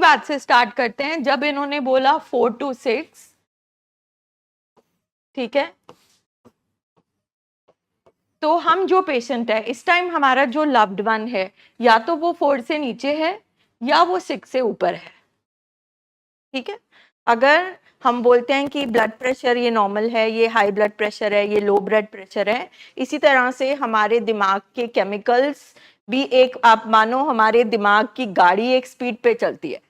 बात से स्टार्ट करते हैं, जब इन्होंने बोला 4 to 6, ठीक है, तो हम जो पेशेंट है इस टाइम हमारा जो लव्ड वन है या तो वो 4 से नीचे है या वो 6 से ऊपर है, ठीक है। अगर हम बोलते हैं कि ब्लड प्रेशर ये नॉर्मल है, ये हाई ब्लड प्रेशर है, ये लो ब्लड प्रेशर है, इसी तरह से हमारे दिमाग के केमिकल्स भी एक, आप मानो हमारे दिमाग की गाड़ी एक स्पीड पे चलती है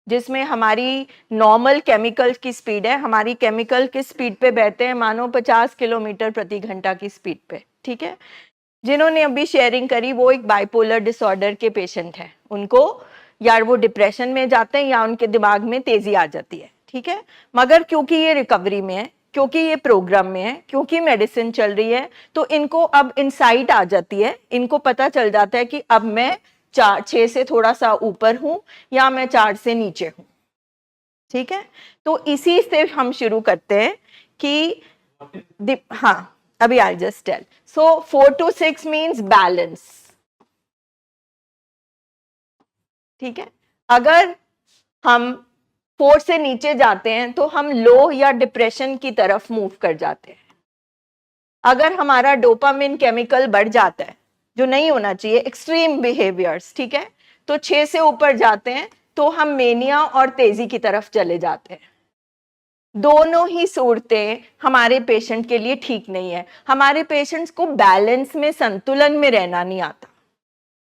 जिसमें हमारी नॉर्मल केमिकल की स्पीड है, हमारी केमिकल किस स्पीड पे बहते हैं, मानो 50 किलोमीटर प्रति घंटा की स्पीड पे, ठीक है। जिन्होंने अभी शेयरिंग करी वो एक बाइपोलर डिसऑर्डर के पेशेंट हैं, उनको यार वो डिप्रेशन में जाते हैं या उनके दिमाग में तेजी आ जाती है, ठीक है। मगर क्योंकि ये रिकवरी में है, क्योंकि ये प्रोग्राम में है, क्योंकि मेडिसिन चल रही है, तो इनको अब इंसाइट आ जाती है, इनको पता चल जाता है कि अब मैं 6 से थोड़ा सा ऊपर हूं या मैं 4 से नीचे हूं, ठीक है। तो इसी से हम शुरू करते हैं कि हाँ, अभी I just tell. So 4 to 6 means balance, ठीक है। अगर हम 4 से नीचे जाते हैं तो हम लो या डिप्रेशन की तरफ मूव कर जाते हैं। अगर हमारा डोपामिन केमिकल बढ़ जाता है, जो नहीं होना चाहिए, एक्सट्रीम बिहेवियर्स, ठीक है, तो 6 से ऊपर जाते हैं तो हम मेनिया और तेजी की तरफ चले जाते हैं। दोनों ही सूरतें हमारे पेशेंट के लिए ठीक नहीं है। हमारे पेशेंट्स को बैलेंस में, संतुलन में रहना नहीं आता।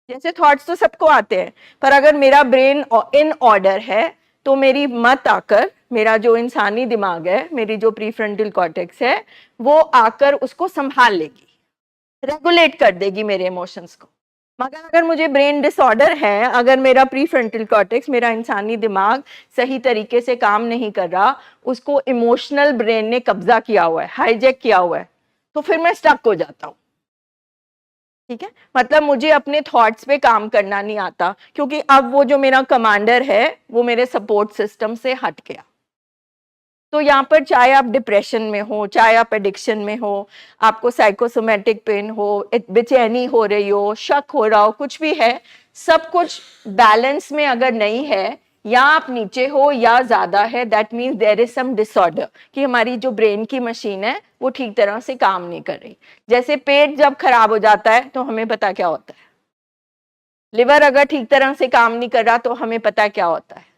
जैसे थॉट्स तो सबको आते हैं, पर अगर मेरा ब्रेन इन ऑर्डर है तो मेरी मत आकर, मेरा जो इंसानी दिमाग है, मेरी जो प्रीफ्रंटल कॉर्टेक्स है, वो आकर उसको संभाल लेगी, रेगुलेट कर देगी मेरे इमोशंस को। मगर अगर मुझे ब्रेन डिसऑर्डर है, अगर मेरा प्रीफ्रंटल कॉर्टेक्स, मेरा इंसानी दिमाग सही तरीके से काम नहीं कर रहा, उसको इमोशनल ब्रेन ने कब्जा किया हुआ है, हाईजैक किया हुआ है, तो फिर मैं स्टक हो जाता हूँ, ठीक है। मतलब मुझे अपने थॉट्स पे काम करना नहीं आता, क्योंकि अब वो जो मेरा कमांडर है वो मेरे सपोर्ट सिस्टम से हट गया। तो यहाँ पर चाहे आप डिप्रेशन में हो, चाहे आप एडिक्शन में हो, आपको साइकोसोमेटिक पेन हो, बेचैनी हो रही हो, शक हो रहा हो, कुछ भी है, सब कुछ बैलेंस में अगर नहीं है, या आप नीचे हो या ज्यादा है, that means there is some disorder, कि हमारी जो ब्रेन की मशीन है वो ठीक तरह से काम नहीं कर रही। जैसे पेट जब खराब हो जाता है तो हमें पता क्या होता है, लिवर अगर ठीक तरह से काम नहीं कर रहा तो हमें पता क्या होता है।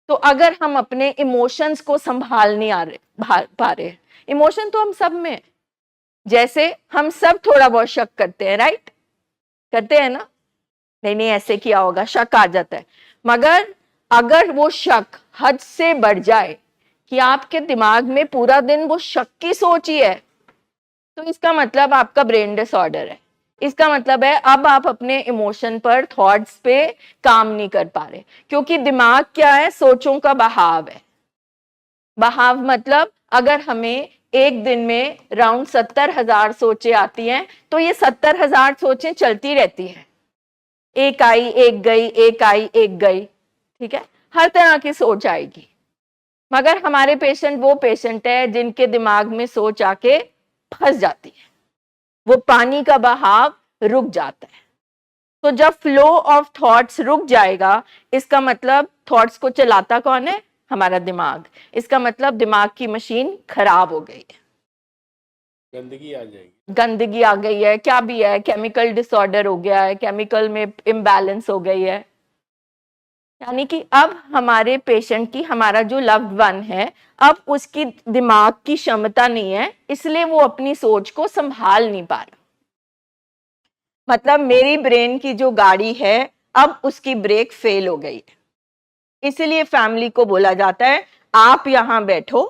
तो अगर हम अपने इमोशंस को संभाल नहीं पा रहे, इमोशन तो हम सब में, जैसे हम सब थोड़ा बहुत शक करते हैं, राइट, करते हैं ना, नहीं नहीं ऐसे किया होगा, शक आ जाता है। मगर अगर वो शक हद से बढ़ जाए कि आपके दिमाग में पूरा दिन वो शक की सोच ही है, तो इसका मतलब आपका ब्रेन डिसऑर्डर है। इसका मतलब है अब आप अपने इमोशन पर, थॉट्स पे काम नहीं कर पा रहे, क्योंकि दिमाग क्या है, सोचों का बहाव है। बहाव मतलब अगर हमें एक दिन में राउंड 70,000 सोचें आती हैं, तो ये 70,000 सोचें चलती रहती हैं, एक आई एक गई, एक आई एक गई, ठीक है, हर तरह की सोच आएगी। मगर हमारे पेशेंट वो पेशेंट है जिनके दिमाग में सोच आके फंस जाती है, वो पानी का बहाव रुक जाता है। तो जब फ्लो ऑफ थॉट्स रुक जाएगा, इसका मतलब थॉट्स को चलाता कौन है, हमारा दिमाग, इसका मतलब दिमाग की मशीन खराब हो गई है, गंदगी आ जाएगी, गंदगी आ गई है, क्या भी है, केमिकल डिसऑर्डर हो गया है, केमिकल में इम्बैलेंस हो गई है। यानी कि अब हमारे पेशेंट की, हमारा जो लव्ड वन है, अब उसकी दिमाग की क्षमता नहीं है, इसलिए वो अपनी सोच को संभाल नहीं पा रहा। मतलब मेरी ब्रेन की जो गाड़ी है अब उसकी ब्रेक फेल हो गई है, इसीलिए फैमिली को बोला जाता है आप यहां बैठो,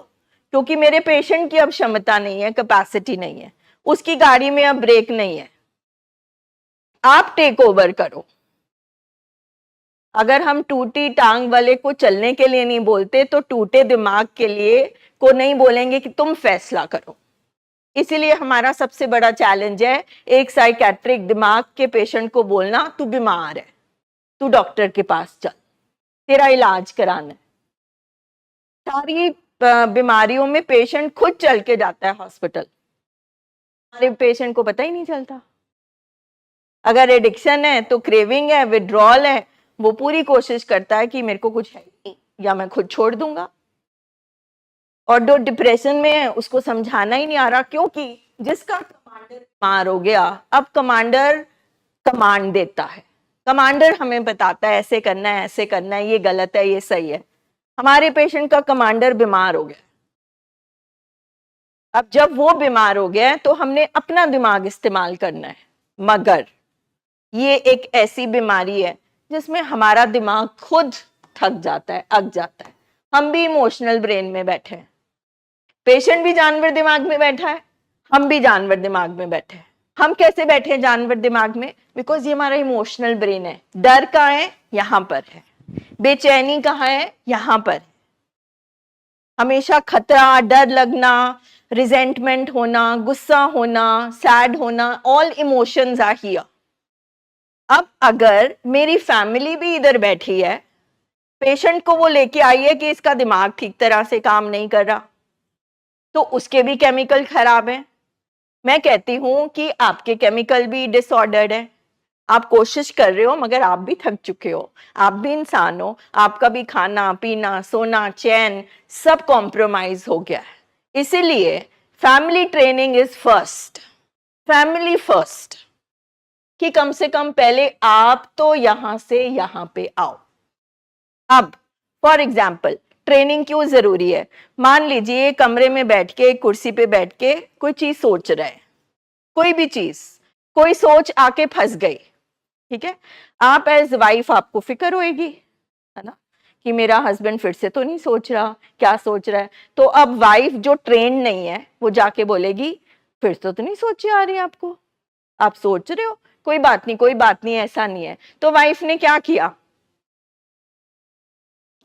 क्योंकि मेरे पेशेंट की अब क्षमता नहीं है, कैपेसिटी नहीं है, उसकी गाड़ी में अब ब्रेक नहीं है, आप टेक ओवर करो। अगर हम टूटी टांग वाले को चलने के लिए नहीं बोलते, तो टूटे दिमाग के लिए को नहीं बोलेंगे कि तुम फैसला करो। इसीलिए हमारा सबसे बड़ा चैलेंज है एक साइकेट्रिक दिमाग के पेशेंट को बोलना, तू बीमार है, तू डॉक्टर के पास चल, तेरा इलाज कराना है। सारी बीमारियों में पेशेंट खुद चल के जाता है हॉस्पिटल, हमारे पेशेंट को पता ही नहीं चलता। अगर एडिक्शन है तो क्रेविंग है, विड्रॉल है, वो पूरी कोशिश करता है कि मेरे को कुछ है नहीं या मैं खुद छोड़ दूंगा। और जो डिप्रेशन में है उसको समझाना ही नहीं आ रहा, क्योंकि जिसका कमांडर बीमार हो गया, अब कमांडर कमांड देता है, कमांडर हमें बताता है ऐसे करना है, ऐसे करना है, ये गलत है, ये सही है। हमारे पेशेंट का कमांडर बीमार हो गया। अब जब वो बीमार हो गया तो हमने अपना दिमाग इस्तेमाल करना है, मगर ये एक ऐसी बीमारी है जिसमें हमारा दिमाग खुद थक जाता है, अक जाता है। हम भी इमोशनल ब्रेन में बैठे हैं, पेशेंट भी जानवर दिमाग में बैठा है, हम भी जानवर दिमाग में बैठे हैं। हम कैसे बैठे हैं जानवर दिमाग में? बिकॉज ये हमारा इमोशनल ब्रेन है। डर कहाँ है? यहाँ पर है। बेचैनी कहाँ है? यहाँ पर है। हमेशा खतरा, डर लगना, रिजेंटमेंट होना, गुस्सा होना, सैड होना, ऑल इमोशंस आर हियर। अब अगर मेरी फैमिली भी इधर बैठी है, पेशेंट को वो लेके आई है कि इसका दिमाग ठीक तरह से काम नहीं कर रहा, तो उसके भी केमिकल खराब हैं। मैं कहती हूं कि आपके केमिकल भी डिसऑर्डर्ड है। आप कोशिश कर रहे हो मगर आप भी थक चुके हो, आप भी इंसान हो, आपका भी खाना पीना सोना चैन सब कॉम्प्रोमाइज हो गया है। इसीलिए family training is first, family first, कि कम से कम पहले आप तो यहां से यहां पे आओ। अब फॉर एग्जाम्पल ट्रेनिंग क्यों जरूरी है? मान लीजिए कमरे में बैठ के, कुर्सी पे बैठ के कोई चीज सोच रहा है, कोई भी चीज, कोई सोच आके फंस गई, ठीक है? आप एज वाइफ आपको फिक्र होएगी, है ना, कि मेरा हस्बैंड फिर से तो नहीं सोच रहा, क्या सोच रहा है। तो अब वाइफ जो ट्रेन नहीं है वो जाके बोलेगी फिर तो नहीं सोची आ रही आपको, आप सोच रहे हो, कोई बात नहीं, कोई बात नहीं, ऐसा नहीं है। तो वाइफ ने क्या किया?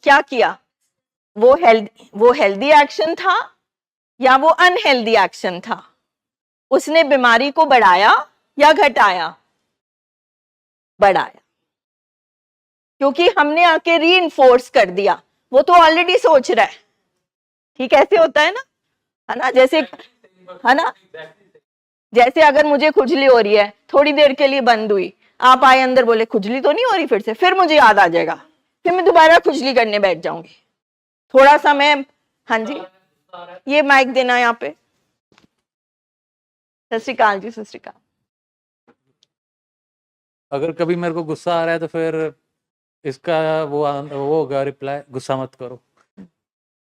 क्या किया? वो हेल्दी एक्शन था या वो अनहेल्दी एक्शन था? उसने बीमारी को बढ़ाया या घटाया? बढ़ाया, क्योंकि हमने आके रीइंफोर्स कर दिया। वो तो ऑलरेडी सोच रहा है। ठीक ऐसे होता है ना, जैसे, है ना, जैसे अगर मुझे खुजली हो रही है, थोड़ी देर के लिए बंद हुई, आप आए अंदर, बोले खुजली तो नहीं हो रही, फिर मुझे याद आ जाएगा, फिर मैं दोबारा खुजली करने बैठ जाऊंगी। थोड़ा सा मैं, हाँ जी, ये माइक देना यहाँ पे। सत श्री अकाल जी, सत श्री अकाल। अगर कभी मेरे को गुस्सा आ रहा है तो फिर इसका वो होगा रिप्लाई, गुस्सा मत करो।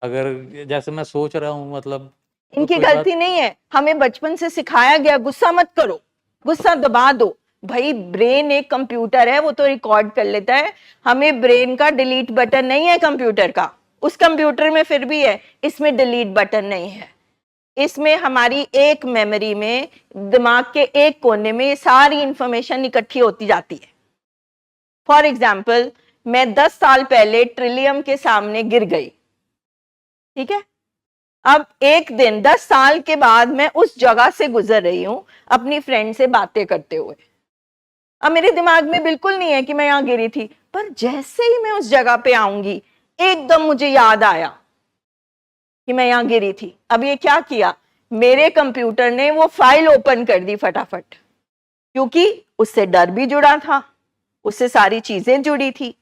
अगर जैसे मैं सोच रहा हूँ, मतलब इनकी गलती नहीं है, हमें बचपन से सिखाया गया गुस्सा मत करो, गुस्सा दबा दो। भाई ब्रेन एक कंप्यूटर है, वो तो रिकॉर्ड कर लेता है। हमें ब्रेन का डिलीट बटन नहीं है कंप्यूटर का, उस कंप्यूटर में फिर भी है, इसमें डिलीट बटन नहीं है। इसमें हमारी एक मेमोरी में, दिमाग के एक कोने में सारी इंफॉर्मेशन इकट्ठी होती जाती है। फॉर एग्जाम्पल, मैं 10 साल पहले ट्रिलियम के सामने गिर गई, ठीक है? अब एक दिन 10 साल के बाद मैं उस जगह से गुजर रही हूं अपनी फ्रेंड से बातें करते हुए। अब मेरे दिमाग में बिल्कुल नहीं है कि मैं यहां गिरी थी, पर जैसे ही मैं उस जगह पे आऊंगी एकदम मुझे याद आया कि मैं यहां गिरी थी। अब ये क्या किया? मेरे कंप्यूटर ने वो फाइल ओपन कर दी फटाफट, क्योंकि उससे डर भी जुड़ा था, उससे सारी चीजें जुड़ी थी।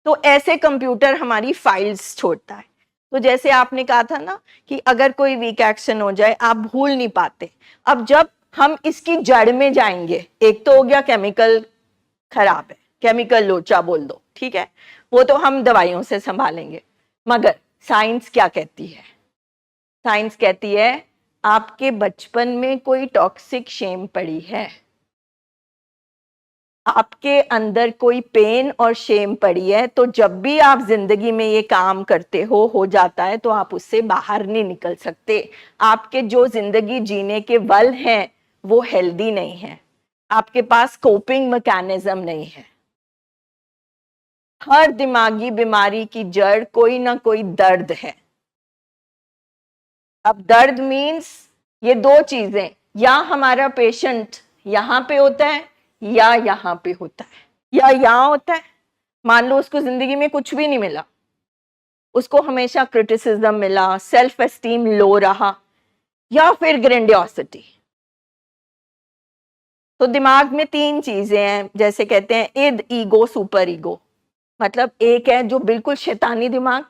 तो ऐसे कंप्यूटर हमारी फाइल्स छोड़ता है। तो जैसे आपने कहा था ना कि अगर कोई वीक एक्शन हो जाए आप भूल नहीं पाते। अब जब हम इसकी जड़ में जाएंगे, एक तो हो गया केमिकल खराब है, केमिकल लोचा बोल दो, ठीक है, वो तो हम दवाइयों से संभालेंगे। मगर साइंस क्या कहती है? साइंस कहती है आपके बचपन में कोई टॉक्सिक शेम पड़ी है, आपके अंदर कोई पेन और शेम पड़ी है, तो जब भी आप जिंदगी में ये काम करते हो जाता है, तो आप उससे बाहर नहीं निकल सकते। आपके जो जिंदगी जीने के बल हैं वो हेल्दी नहीं है, आपके पास कोपिंग मैकेनिज्म नहीं है। हर दिमागी बीमारी की जड़ कोई ना कोई दर्द है। अब दर्द मीन्स ये दो चीजें, या हमारा पेशेंट यहां पे होता है या यहाँ पे होता है, या यहाँ होता है। मान लो उसको जिंदगी में कुछ भी नहीं मिला, उसको हमेशा क्रिटिसिज्म मिला, सेल्फ एस्टीम लो रहा, या फिर ग्रेंडियोसिटी। तो दिमाग में 3 चीजें हैं, जैसे कहते हैं इद, ईगो, सुपर ईगो। मतलब एक है जो बिल्कुल शैतानी दिमाग,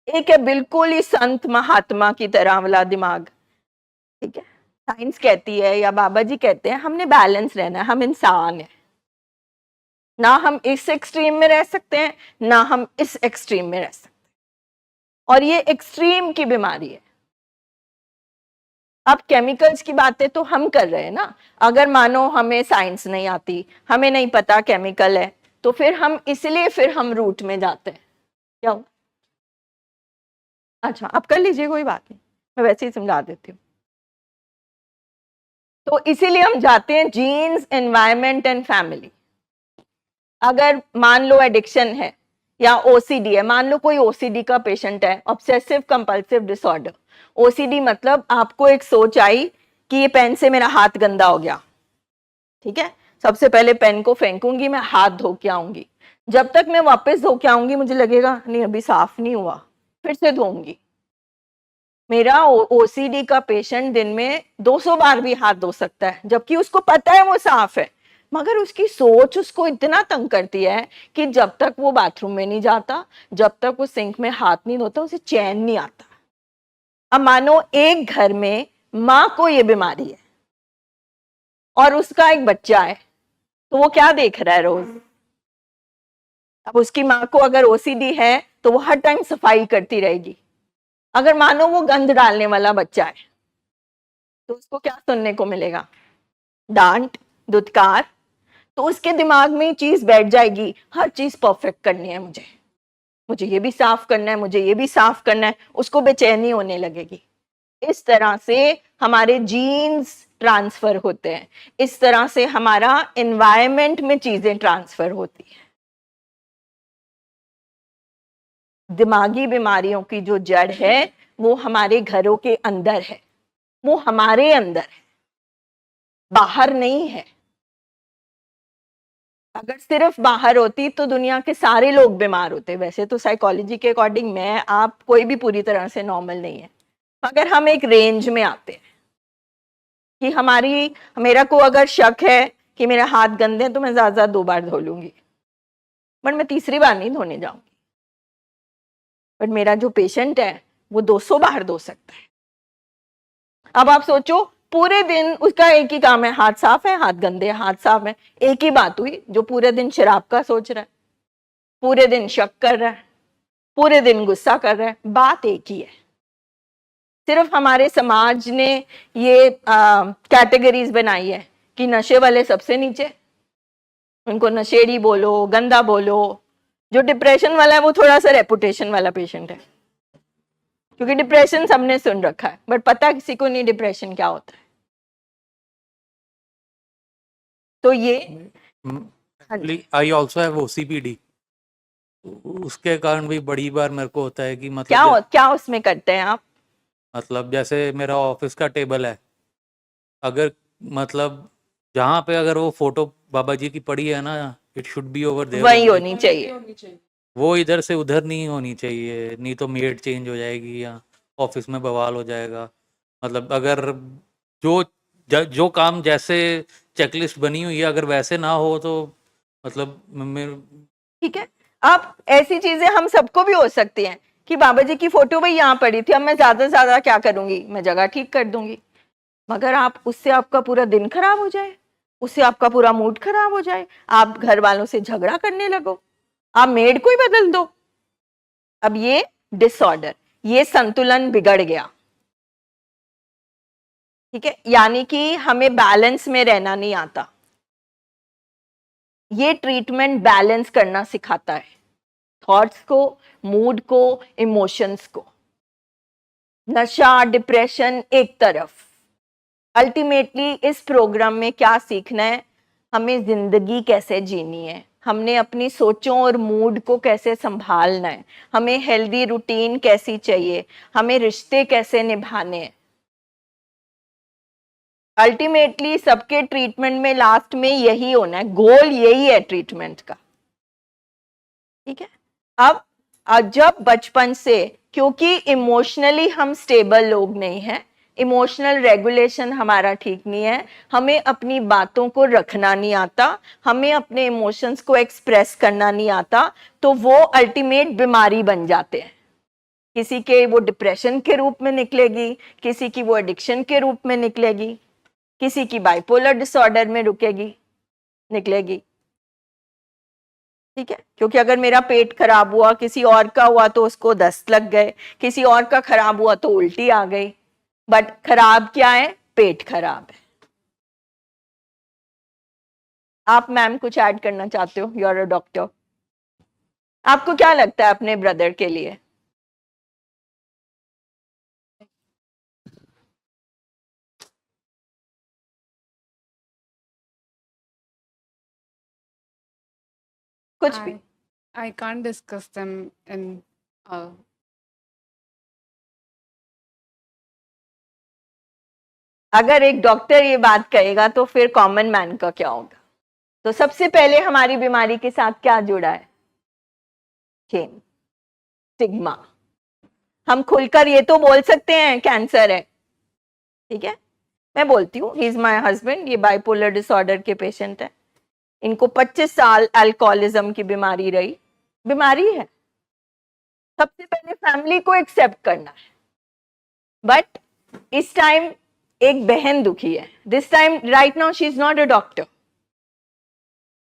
एक है बिल्कुल ही संत महात्मा की तरह वाला दिमाग। ठीक है, साइंस कहती है या बाबा जी कहते हैं हमने बैलेंस रहना है, हम इंसान हैं, ना हम इस एक्सट्रीम में रह सकते हैं ना हम इस एक्सट्रीम में रह सकते हैं, और ये एक्सट्रीम की बीमारी है। अब केमिकल्स की बातें तो हम कर रहे हैं ना, अगर मानो हमें साइंस नहीं आती, हमें नहीं पता केमिकल है, तो फिर हम इसलिए फिर हम रूट में जाते हैं, क्या होगा? अच्छा आप कर लीजिए, कोई बात नहीं, मैं वैसे ही समझा देती हूँ। तो इसीलिए हम जाते हैं जीन्स, एनवायरमेंट एंड फैमिली। अगर मान लो एडिक्शन है या ओसीडी है, मान लो कोई ओसीडी का पेशेंट है, ऑब्सेसिव कंपल्सिव डिसऑर्डर। ओसीडी मतलब आपको एक सोच आई कि ये पेन से मेरा हाथ गंदा हो गया, ठीक है, सबसे पहले पेन को फेंकूंगी, मैं हाथ धो के आऊंगी, जब तक मैं वापस धो के आऊंगी मुझे लगेगा नहीं अभी साफ नहीं हुआ, फिर से धोऊंगी। मेरा ओसीडी का पेशेंट दिन में 200 बार भी हाथ धो सकता है, जबकि उसको पता है वो साफ है, मगर उसकी सोच उसको इतना तंग करती है कि जब तक वो बाथरूम में नहीं जाता, जब तक वो सिंक में हाथ नहीं धोता, उसे चैन नहीं आता। अब मानो एक घर में माँ को ये बीमारी है और उसका एक बच्चा है, तो वो क्या देख रहा है रोज? अब उसकी माँ को अगर ओसीडी है तो वो हर टाइम सफाई करती रहेगी। अगर मानो वो गंद डालने वाला बच्चा है तो उसको क्या सुनने को मिलेगा? डांट, दुत्कार। तो उसके दिमाग में चीज बैठ जाएगी, हर चीज परफेक्ट करनी है मुझे, मुझे ये भी साफ करना है, मुझे ये भी साफ करना है, उसको बेचैनी होने लगेगी। इस तरह से हमारे जीन्स ट्रांसफर होते हैं, इस तरह से हमारा एनवायरनमेंट में चीजें ट्रांसफर होती हैं। दिमागी बीमारियों की जो जड़ है वो हमारे घरों के अंदर है, वो हमारे अंदर है, बाहर नहीं है। अगर सिर्फ बाहर होती तो दुनिया के सारे लोग बीमार होते। वैसे तो साइकोलॉजी के अकॉर्डिंग मैं आप कोई भी पूरी तरह से नॉर्मल नहीं है, मगर हम एक रेंज में आते हैं कि मेरा को अगर शक है कि मेरे हाथ गंदे हैं तो मैं ज्यादा 2 बार धो लूंगी, बट मैं तीसरी बार नहीं धोने जाऊंगी। बट मेरा जो पेशेंट है वो 200 बार धो सकता है। अब आप सोचो, पूरे दिन उसका एक ही काम है, हाथ साफ है, हाथ गंदे, हाथ साफ है। एक ही बात हुई, जो पूरे दिन शराब का सोच रहा है, पूरे दिन शक कर रहा है, पूरे दिन गुस्सा कर रहा है, बात एक ही है। सिर्फ हमारे समाज ने ये कैटेगरीज बनाई है कि नशे वाले सबसे नीचे, उनको नशेड़ी बोलो, गंदा बोलो। जो डिप्रेशन वाला है वो थोड़ा सा रेपुटेशन वाला पेशेंट है, क्योंकि डिप्रेशन सबने सुन रखा है, बट पता किसी को नहीं डिप्रेशन क्या होता है। तो ये आई ऑल्सो हैव ओसीपीडी, उसके कारण भी बड़ी बार मेरे को होता है कि क्या उसमें करते हैं आप? मतलब जैसे मेरा ऑफिस का टेबल है, अगर मतलब जहाँ पे अगर वो फोटो बाबा जी की पड़ी है ना, it should be over there, वही होनी चाहिए। वो इधर से उधर नहीं होनी चाहिए, नहीं तो मेड चेंज हो जाएगी या ऑफिस में बवाल हो जाएगा। मतलब अगर जो काम जैसे चेकलिस्ट बनी हुई है अगर वैसे ना हो तो मतलब ठीक है। अब ऐसी चीजें हम सबको भी हो सकती हैं कि बाबा जी की फोटो भाई यहाँ पड़ी थी, अब मैं ज्यादा से ज्यादा क्या करूंगी, मैं जगह ठीक कर दूंगी। मगर आप उससे आपका पूरा दिन खराब हो जाए, उससे आपका पूरा मूड खराब हो जाए, आप घर वालों से झगड़ा करने लगो, आप मेड को ही बदल दो। अब ये डिसऑर्डर, ये संतुलन बिगड़ गया। ठीक है, यानी कि हमें बैलेंस में रहना नहीं आता। ये ट्रीटमेंट बैलेंस करना सिखाता है, थॉट्स को, मूड को, इमोशंस को। नशा, डिप्रेशन एक तरफ। अल्टीमेटली इस प्रोग्राम में क्या सीखना है, हमें जिंदगी कैसे जीनी है, हमने अपनी सोचों और मूड को कैसे संभालना है, हमें हेल्दी रूटीन कैसी चाहिए, हमें रिश्ते कैसे निभाने हैं। अल्टीमेटली सबके ट्रीटमेंट में लास्ट में यही होना है, गोल यही है ट्रीटमेंट का। ठीक है। अब जब बचपन से, क्योंकि इमोशनली हम स्टेबल लोग नहीं हैं, इमोशनल रेगुलेशन हमारा ठीक नहीं है, हमें अपनी बातों को रखना नहीं आता, हमें अपने इमोशंस को एक्सप्रेस करना नहीं आता, तो वो अल्टीमेट बीमारी बन जाते हैं। किसी के वो डिप्रेशन के रूप में निकलेगी, किसी की वो एडिक्शन के रूप में निकलेगी, किसी की बाइपोलर डिसऑर्डर में निकलेगी। ठीक है, क्योंकि अगर मेरा पेट खराब हुआ, किसी और का हुआ तो उसको दस्त लग गए, किसी और का खराब हुआ तो उल्टी आ गई, बट खराब क्या है? पेट खराब है। आप मैम कुछ ऐड करना चाहते हो? यू आर अ डॉक्टर, आपको क्या लगता है अपने ब्रदर के लिए? कुछ भी? I can't discuss them in अगर एक डॉक्टर ये बात कहेगा तो फिर कॉमन मैन का क्या होगा? तो सबसे पहले हमारी बीमारी के साथ क्या जुड़ा है? Shame, stigma. हम खुलकर ये तो बोल सकते हैं कैंसर है, ठीक है, मैं बोलती हूँ ही इज माई हस्बैंड, ये बाइपोलर डिसऑर्डर के पेशेंट है, इनको 25 साल अल्कोहलिज्म की बीमारी रही, बीमारी है। सबसे पहले फैमिली को एक्सेप्ट करना है। बट इस टाइम एक बहन दुखी है, this time right now she is not a doctor,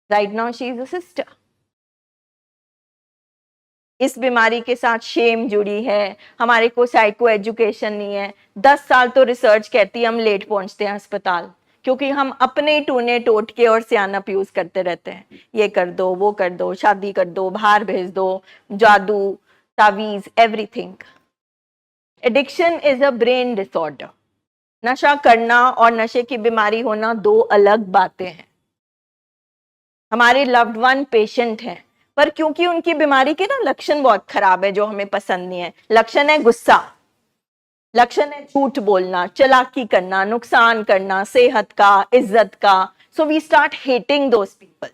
right now she is a sister. इस बीमारी के साथ शेम जुड़ी है, हमारे को साइको एजुकेशन नहीं है। 10 साल तो रिसर्च कहती है हम लेट पहुंचते हैं अस्पताल, क्योंकि हम अपने टूने टोटके और सियानप यूज करते रहते हैं। ये कर दो, वो कर दो, शादी कर दो, बाहर भेज दो, जादू, तावीज, everything. Addiction is a brain disorder. नशा करना और नशे की बीमारी होना दो अलग बातें हैं। हमारे लव्ड वन पेशेंट हैं, पर क्योंकि उनकी बीमारी के ना लक्षण बहुत खराब है जो हमें पसंद नहीं है। लक्षण है गुस्सा, लक्षण है झूठ बोलना, चालाकी करना, नुकसान करना सेहत का, इज्जत का। So we start hating those people.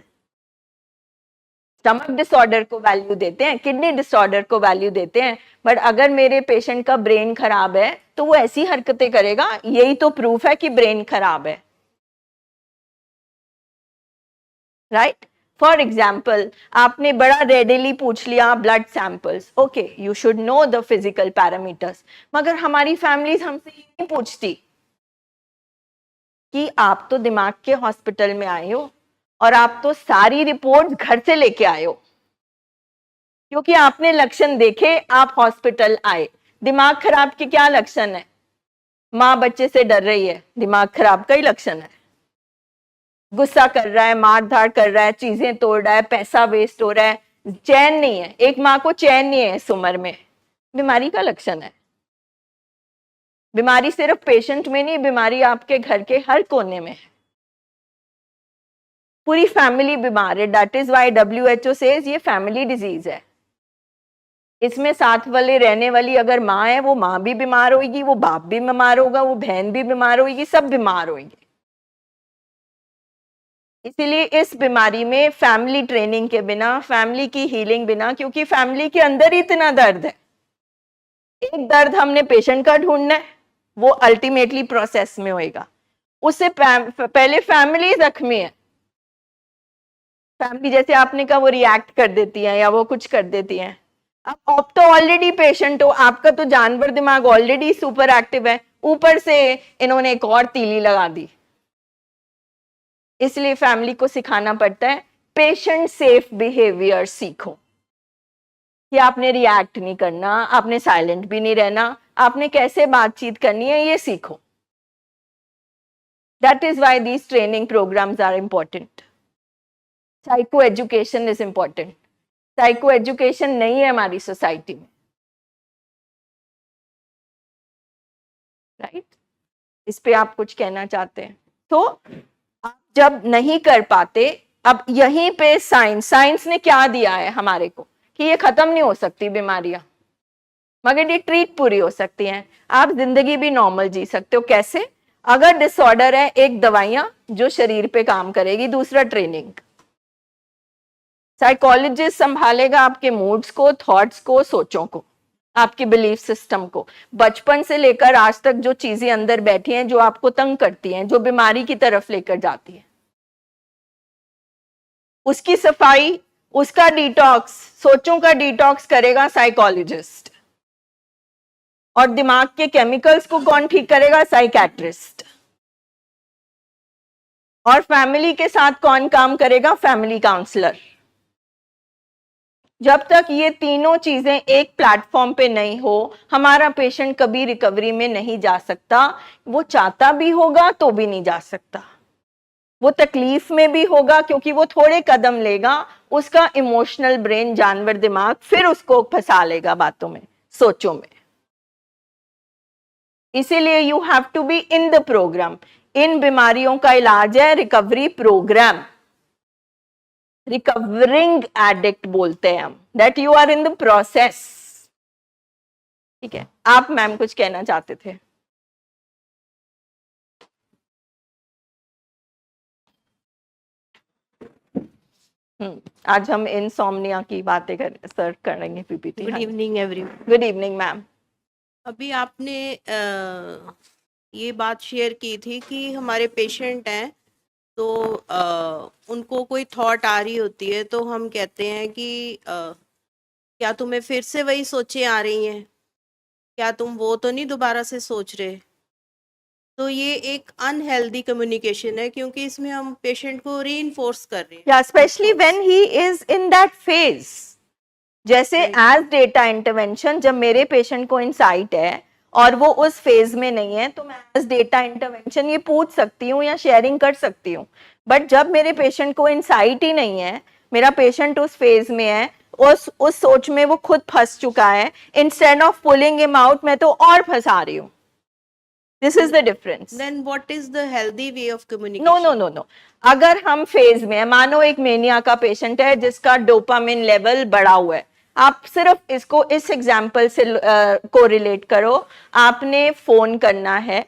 Stomach disorder को वैल्यू देते हैं, किडनी डिसऑर्डर को वैल्यू देते हैं, बट अगर मेरे पेशेंट का ब्रेन खराब है तो वो ऐसी हरकतें करेगा, यही तो प्रूफ है कि ब्रेन खराब है, राइट? फॉर एग्जाम्पल, आपने बड़ा रेडिली पूछ लिया blood samples, okay, you should know the physical parameters, मगर हमारी फैमिलीज हमसे ये नहीं पूछती कि आप तो दिमाग के हॉस्पिटल में आए हो और आप तो सारी रिपोर्ट्स घर से लेके आए हो, क्योंकि आपने लक्षण देखे, आप हॉस्पिटल आए। दिमाग खराब के क्या लक्षण है? माँ बच्चे से डर रही है, दिमाग खराब का ही लक्षण है। गुस्सा कर रहा है, मार धाड़ कर रहा है, चीजें तोड़ रहा है, पैसा वेस्ट हो रहा है, चैन नहीं है, एक माँ को चैन नहीं है इस उम्र में, बीमारी का लक्षण है। बीमारी सिर्फ पेशेंट में नहीं, बीमारी आपके घर के हर कोने में है, पूरी फैमिली बीमार है। That is why WHO says ये फैमिली डिजीज है। इसमें साथ वाले रहने वाली अगर माँ है, वो माँ भी बीमार होगी, वो बाप भी बीमार होगा, वो बहन भी बीमार होगी, सब बीमार होंगे। इसीलिए इस बीमारी में फैमिली ट्रेनिंग के बिना, फैमिली की हीलिंग बिना, क्योंकि फैमिली के अंदर ही इतना दर्द है, एक दर्द हमने पेशेंट का ढूंढना है, वो अल्टीमेटली प्रोसेस में होएगा। उससे पहले फैमिली जख्मी है। फैमिली जैसे आपने कहा वो रिएक्ट कर देती है या वो कुछ कर देती है। अब आप तो ऑलरेडी पेशेंट हो, आपका तो जानवर दिमाग ऑलरेडी सुपर एक्टिव है, ऊपर से इन्होंने एक और तीली लगा दी। इसलिए फैमिली को सिखाना पड़ता है पेशेंट सेफ बिहेवियर सीखो, कि आपने रिएक्ट नहीं करना, आपने साइलेंट भी नहीं रहना, आपने कैसे बातचीत करनी है ये सीखो। That is why these training programs are important. Psycho education is important. Psycho education नहीं है हमारी सोसाइटी में, राइट? इस पे आप कुछ कहना चाहते हैं? तो आप जब नहीं कर पाते, अब यहीं पे साइंस ने क्या दिया है हमारे को कि ये खत्म नहीं हो सकती बीमारियां, मगर ये ट्रीट पूरी हो सकती हैं, आप जिंदगी भी नॉर्मल जी सकते हो। कैसे? अगर डिसऑर्डर है, एक दवाइयां जो शरीर पे काम करेगी, दूसरा ट्रेनिंग। साइकोलॉजिस्ट संभालेगा आपके मूड्स को, थॉट्स को, सोचों को। आपके बिलीफ सिस्टम को। बचपन से लेकर आज तक जो चीजें अंदर बैठी हैं, जो आपको तंग करती हैं, जो बीमारी की तरफ लेकर जाती है, उसकी सफाई, उसका डिटॉक्स, सोचों का डिटॉक्स करेगा साइकोलॉजिस्ट। और दिमाग के केमिकल्स को कौन ठीक करेगा? साइकेट्रिस्ट। और फैमिली के साथ कौन काम करेगा? Family counsellor. जब तक ये तीनों चीजें एक प्लेटफॉर्म पे नहीं हो, हमारा पेशेंट कभी रिकवरी में नहीं जा सकता। वो चाहता भी होगा तो भी नहीं जा सकता। वो तकलीफ में भी होगा क्योंकि वो थोड़े कदम लेगा, उसका इमोशनल ब्रेन, जानवर दिमाग, फिर उसको फंसा लेगा बातों में, सोचों में। इसीलिए you have to be in the programme. इन बीमारियों का इलाज है रिकवरी प्रोग्राम। रिकवरिंग एडिक्ट बोलते हैं हम, that you are in the process. ठीक है, आप मैम कुछ कहना चाहते थे? आज हम इनसोम्निया की बातें सर करेंगे PPT. Good evening everyone. Good evening ma'am. अभी आपने ये बात शेयर की थी कि हमारे पेशेंट हैं तो उनको कोई थॉट आ रही होती है तो हम कहते हैं कि क्या तुम्हें फिर से वही सोचें आ रही हैं, क्या तुम वो तो नहीं दोबारा से सोच रहे। तो ये एक अनहेल्दी कम्युनिकेशन है क्योंकि इसमें हम पेशेंट को रीइंफोर्स कर रहे हैं। या specially when he is in that phase. जैसे एज डेटा इंटरवेंशन, जब मेरे पेशेंट को इनसाइट है और वो उस फेज में नहीं है, तो मैं एज डेटा इंटरवेंशन ये पूछ सकती हूँ या शेयरिंग कर सकती हूँ। बट जब मेरे पेशेंट को इनसाइट ही नहीं है, मेरा पेशेंट उस फेज में है, उस सोच में वो खुद फंस चुका है, instead of pulling him out, मैं तो और फंसा रही हूँ। This is the difference. Then what is the healthy way of communication? No no no no. अगर हम फेज में है, मानो एक मेनिया का पेशेंट है जिसका डोपामिन लेवल बढ़ा हुआ है, आप सिर्फ इसको इस एग्जाम्पल से को रिलेट करो। आपने फोन करना है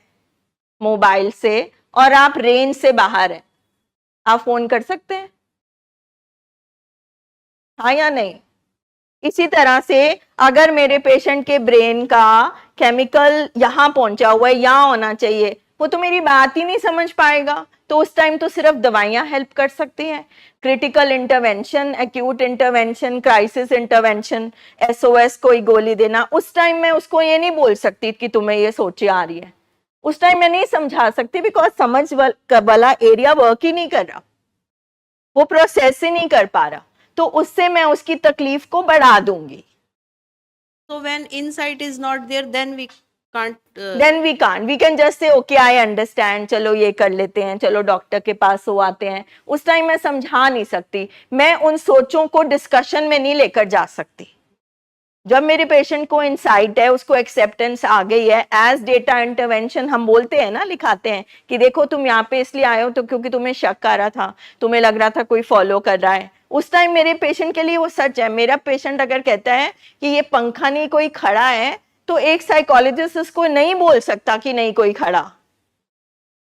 मोबाइल से और आप रेंज से बाहर हैं, आप फोन कर सकते हैं? हाँ या नहीं? इसी तरह से अगर मेरे पेशेंट के ब्रेन का केमिकल यहाँ पहुंचा हुआ है, यहाँ होना चाहिए, वो तो मेरी बात ही नहीं समझ पाएगा। तो उस टाइम तो सिर्फ दवाइयां हेल्प कर सकती हैं। Critical intervention, acute intervention, crisis intervention, SOS कोई गोली देना, उस टाइम मैं उसको ये नहीं बोल सकती कि तुम्हें ये सोचे आ रही है। उस टाइम मैं नहीं समझा सकती, बिकॉज समझ वाला एरिया वर्क ही नहीं कर रहा, वो प्रोसेस ही नहीं कर पा रहा। तो उससे मैं उसकी तकलीफ को बढ़ा दूंगी। So when insight is not there, then we can't. We can just say, okay, I understand, चलो ये कर लेते हैं, चलो डॉक्टर के पास हो आते हैं। उस टाइम मैं समझा नहीं सकती, मैं उन सोचों को डिस्कशन में नहीं लेकर जा सकती। जब मेरे पेशेंट को इंसाइट है, उसको एक्सेप्टेंस आ गई है, एज डेटा इंटरवेंशन हम बोलते हैं ना, लिखाते हैं कि देखो तुम यहाँ पे इसलिए आए हो तो क्योंकि तुम्हें शक आ रहा था, तुम्हें लग रहा था कोई फॉलो कर रहा है। उस टाइम मेरे पेशेंट के लिए वो सच है। मेरा पेशेंट अगर कहता है कि ये पंखा नहीं कोई खड़ा है, तो एक साइकोलॉजिस्ट उसको नहीं बोल सकता कि नहीं कोई खड़ा,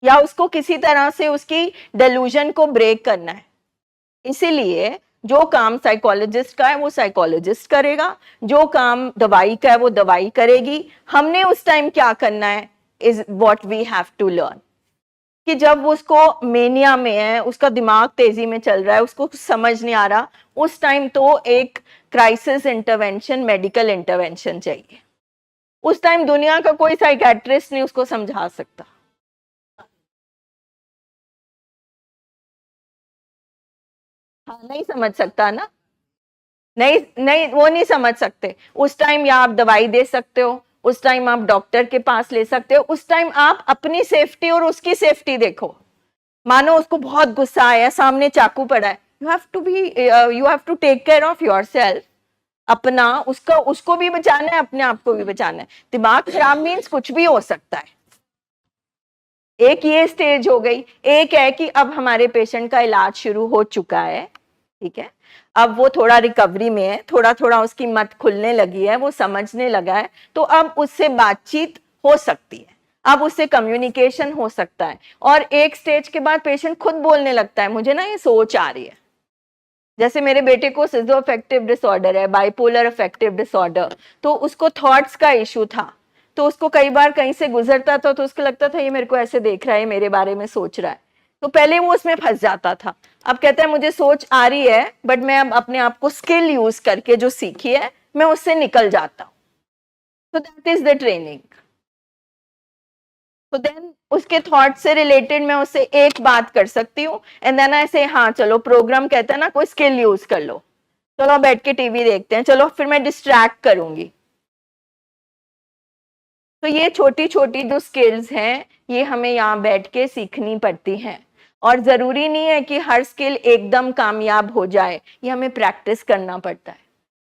या उसको किसी तरह से उसकी डेल्यूजन को ब्रेक करना है। इसीलिए जो काम साइकोलॉजिस्ट का है वो साइकोलॉजिस्ट करेगा, जो काम दवाई का है वो दवाई करेगी। हमने उस टाइम क्या करना है is what we have to learn. कि जब उसको मेनिया में है, उसका दिमाग तेजी में चल रहा है, उसको कुछ समझ नहीं आ रहा, उस टाइम तो एक क्राइसिस इंटरवेंशन, मेडिकल इंटरवेंशन चाहिए। उस टाइम दुनिया का कोई साइकेट्रिस्ट नहीं उसको समझा सकता। हाँ, नहीं समझ सकता ना, नहीं वो नहीं समझ सकते। उस टाइम या आप दवाई दे सकते हो, उस टाइम आप डॉक्टर के पास ले सकते हो, उस टाइम आप अपनी सेफ्टी और उसकी सेफ्टी देखो। मानो उसको बहुत गुस्सा आया, सामने चाकू पड़ा है, you have to take care of yourself. अपना उसको भी बचाना है, अपने आप को भी बचाना है। दिमाग खराब मीन्स कुछ भी हो सकता है। एक ये स्टेज हो गई। एक है कि अब हमारे पेशेंट का इलाज शुरू हो चुका है, ठीक है, अब वो थोड़ा रिकवरी में है, थोड़ा थोड़ा उसकी मत खुलने लगी है, वो समझने लगा है, तो अब उससे बातचीत हो सकती है, अब उससे कम्युनिकेशन हो सकता है। और एक स्टेज के बाद पेशेंट खुद बोलने लगता है, मुझे ना ये सोच आ रही है, जैसे मेरे बेटे को सिजोअफेक्टिव डिसऑर्डर है, बाइपोलर अफेक्टिव डिसऑर्डर, तो उसको थॉट्स का इशू था। तो उसको कई बार कहीं से गुजरता था तो उसको लगता था ये मेरे को ऐसे देख रहा है, मेरे बारे में सोच रहा है, तो पहले वो उसमें फंस जाता था। अब कहता है मुझे सोच आ रही है, बट मैं अब अपने आप को स्किल यूज करके जो सीखी है मैं उससे निकल जाता हूँ। तो दैट इज द ट्रेनिंग। तो देन उसके थॉट से रिलेटेड मैं उससे एक बात कर सकती हूँ, एंड देन ऐसे हाँ चलो प्रोग्राम कहता है ना कोई स्किल यूज कर लो, चलो बैठ के टीवी देखते हैं, चलो फिर मैं डिस्ट्रैक्ट करूंगी। तो ये छोटी छोटी जो स्किल्स हैं ये हमें यहाँ बैठ के सीखनी पड़ती हैं, और जरूरी नहीं है कि हर स्किल एकदम कामयाब हो जाए, ये हमें प्रैक्टिस करना पड़ता है,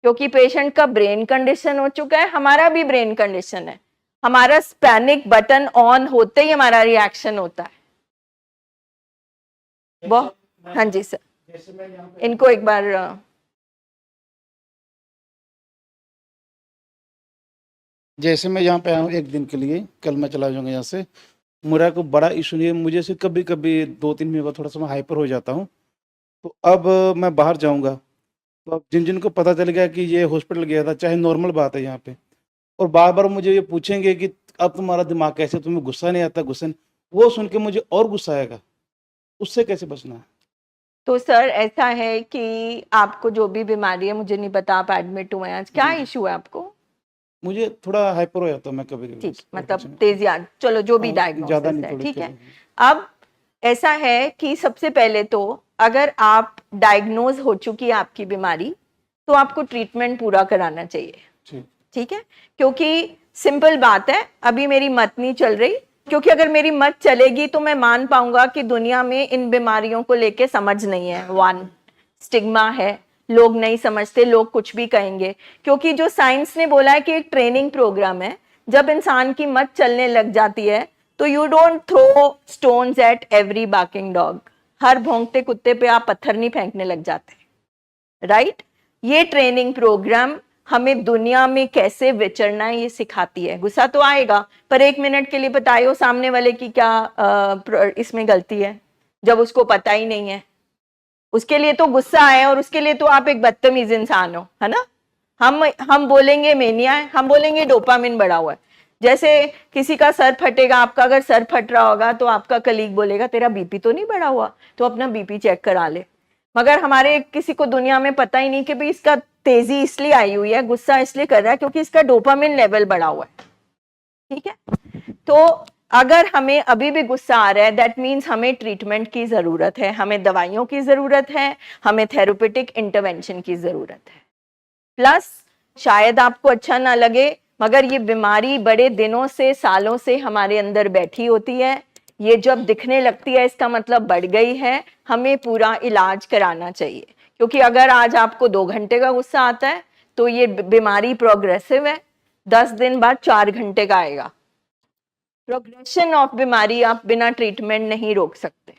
क्योंकि पेशेंट का ब्रेन कंडीशन हो चुका है, हमारा भी ब्रेन कंडीशन है, हमारा पैनिक बटन ऑन होते ही हमारा रिएक्शन होता है। वो हाँ जी सर, इनको एक बार जैसे मैं यहाँ पे आया हूँ एक दिन के लिए, कल मैं चला जाऊंगा यहाँ से। मेरा को बड़ा इशू नहीं है, मुझे से कभी कभी 2-3 महीने बाद थोड़ा सा मैं हाइपर हो जाता हूँ। तो अब मैं बाहर जाऊंगा तो अब जिन जिनको पता चल गया कि ये हॉस्पिटल गया था, चाहे नॉर्मल बात है यहाँ पे, और बार बार मुझे ये पूछेंगे कि अब तुम्हारा दिमाग कैसे, तुम्हें गुस्सा नहीं आता, गुस्सा नहीं, वो सुन के मुझे और गुस्सा आएगा। उससे कैसे बचना है? तो सर ऐसा है कि आपको जो भी बीमारी है, मुझे नहीं पता आप एडमिट हुए हैं आज, क्या जी। इशू है आपको? मुझे थोड़ा हाइपर हो जाता है मैं कभी ठीक, कभी। मतलब तेज याद, चलो जो भी ज्यादा डायग्नोसिस नहीं, है, थोड़ी ठीक है। चलो। अब ऐसा है कि सबसे पहले तो अगर आप डायग्नोज हो चुकी है आपकी बीमारी, तो आपको ट्रीटमेंट पूरा कराना चाहिए, ठीक। ठीक है। क्योंकि सिंपल बात है, अभी मेरी मत नहीं चल रही, क्योंकि अगर मेरी मत चलेगी तो मैं मान पाऊंगा कि दुनिया में इन बीमारियों को लेके समझ नहीं है, वन स्टिग्मा है, लोग नहीं समझते, लोग कुछ भी कहेंगे, क्योंकि जो साइंस ने बोला है कि एक ट्रेनिंग प्रोग्राम है, जब इंसान की मत चलने लग जाती है तो you don't throw stones at every barking dog, हर भौंकते कुत्ते पे आप पत्थर नहीं फेंकने लग जाते, राइट। ये ट्रेनिंग प्रोग्राम हमें दुनिया में कैसे विचरना है ये सिखाती है। गुस्सा तो आएगा, पर 1 मिनट के लिए बताइए सामने वाले की क्या इसमें गलती है, जब उसको पता ही नहीं है। उसके लिए तो गुस्सा आए और उसके लिए तो आप एक बदतमीज इंसान हो, है ना। हम बोलेंगे मेनिया है, हम बोलेंगे डोपामिन बढ़ा हुआ है। जैसे किसी का सर फटेगा, आपका अगर सर फट रहा होगा तो आपका कलीग बोलेगा तेरा बीपी तो नहीं बढ़ा हुआ, तो अपना बीपी चेक करा ले। मगर हमारे किसी को दुनिया में पता ही नहीं कि भाई इसका तेजी इसलिए आई हुई है, गुस्सा इसलिए कर रहा है क्योंकि इसका डोपामिन लेवल बढ़ा हुआ है, ठीक है। तो अगर हमें अभी भी गुस्सा आ रहा है, दैट मीन्स हमें ट्रीटमेंट की जरूरत है, हमें दवाइयों की जरूरत है, हमें थेरेप्यूटिक इंटरवेंशन की जरूरत है। प्लस शायद आपको अच्छा ना लगे, मगर ये बीमारी बड़े दिनों से, सालों से हमारे अंदर बैठी होती है, ये जब दिखने लगती है इसका मतलब बढ़ गई है, हमें पूरा इलाज कराना चाहिए। क्योंकि अगर आज आपको 2 घंटे का गुस्सा आता है तो ये बीमारी प्रोग्रेसिव है, 10 दिन बाद 4 घंटे का आएगा। प्रोग्रेशन ऑफ बीमारी आप बिना ट्रीटमेंट नहीं रोक सकते,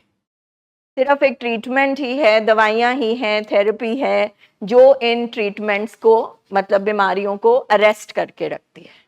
सिर्फ एक ट्रीटमेंट ही है, दवाइयां ही हैं, थेरेपी है जो इन ट्रीटमेंट्स को, मतलब बीमारियों को अरेस्ट करके रखती है।